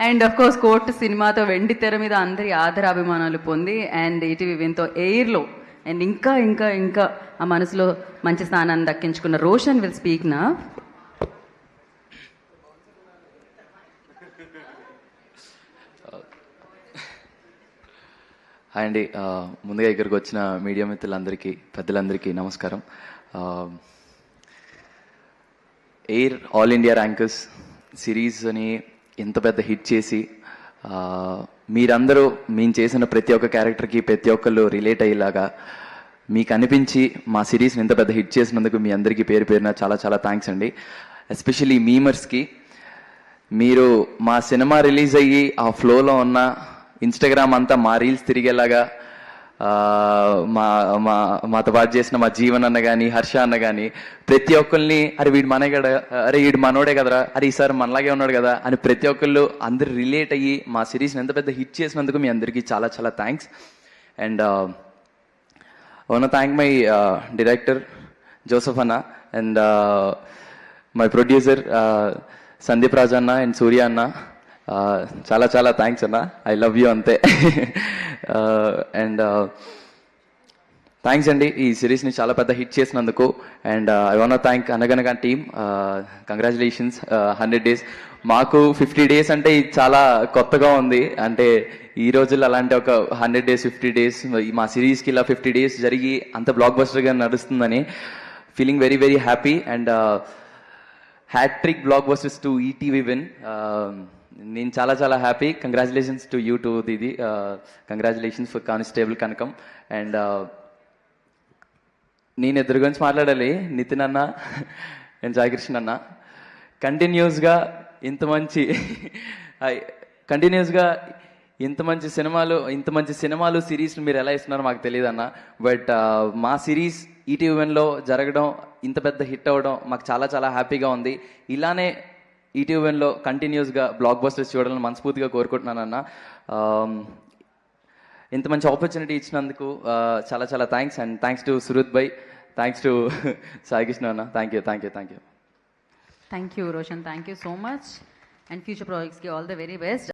And of course court సినిమాతో వెండి తెర మీద అందరి ఆదరాభిమానాలు పొంది అండ్ ఈటీవీ విన్తో ఎయిర్లో అండ్ ఇంకా ఇంకా ఇంకా ఆ మనసులో మంచి స్థానాన్ని దక్కించుకున్న రోషన్ విల్ స్పీక్ నా. హాయ్ అండి, ముందుగా ఇక్కడికి వచ్చిన మీడియా మిత్రులందరికీ, పెద్దలందరికీ నమస్కారం. Air all India rankers series అని ఎంత పెద్ద హిట్ చేసి మీరందరూ మేము చేసిన ప్రతి ఒక్క క్యారెక్టర్కి ప్రతి ఒక్కళ్ళు రిలేట్ అయ్యేలాగా మీకు అనిపించి మా సిరీస్ని ఇంత పెద్ద హిట్ చేసినందుకు మీ అందరికీ పేరు పేరున చాలా చాలా థ్యాంక్స్ అండి. ఎస్పెషల్లీ మీమర్స్కి, మీరు మా సినిమా రిలీజ్ అయ్యి ఆ ఫ్లోలో ఉన్న ఇన్స్టాగ్రామ్ అంతా మా రీల్స్ తిరిగేలాగా మాతో పాటు చేసిన మా జీవన్ అన్న కానీ, హర్ష అన్న కానీ ప్రతి ఒక్కరిని అరే వీడు మనే కదా, అరే వీడు మనోడే కదరా, అరే ఈసారి మనలాగే ఉన్నాడు కదా అని ప్రతి ఒక్కళ్ళు అందరు రిలేట్ అయ్యి మా సిరీస్ని ఎంత పెద్ద హిట్ చేసినందుకు మీ అందరికీ చాలా చాలా thanks. And I want to thank my director Joseph Anna and my producer Sandeep Raj Anna and Surya Anna. Chala chala thanks Anna, I love you ante. And thanks అండి ఈ సిరీస్ని చాలా పెద్ద హిట్ చేసినందుకు. And I want thank అనగనగా team, congratulations 100 days. మాకు 50 days అంటే ఇది చాలా కొత్తగా ఉంది. అంటే ఈ రోజుల్లో అలాంటి ఒక 100 days 50 days మా సిరీస్కి ఇలా 50 days జరిగి అంత బ్లాక్ బస్టర్గా నడుస్తుందని feeling very very happy. And hattrick blockbusters to ETV win. నేను చాలా చాలా happy. Congratulations to you to Didi, congratulations for constable Kanakam. And నేను ఇద్దరు గురించి మాట్లాడాలి, నితిన్ అన్న అండ్ సాయికృష్ణ అన్న. కంటిన్యూస్గా ఇంత మంచి సినిమాలు సిరీస్లు మీరు ఎలా ఇస్తున్నారో మాకు తెలియదు అన్న. బట్ మా సిరీస్ ఈటీవీ వన్లో జరగడం, ఇంత పెద్ద హిట్ అవ్వడం మాకు చాలా చాలా హ్యాపీగా ఉంది. ఇలానే ఈటీవీ వన్లో కంటిన్యూస్గా బ్లాక్ బస్టర్స్ చూడాలని మనస్ఫూర్తిగా కోరుకుంటున్నాను అన్న. ఇంత మంచి ఆపర్చునిటీ ఇచ్చినందుకు చాలా చాలా thanks. And thanks to Suruth భాయ్, థ్యాంక్స్ టు సాయికృష్ణ అన్న. Thank you. Thank you Roshan, thank you so much. And future ప్రాజెక్ట్స్కి ఆల్ ద వెరీ బెస్ట్.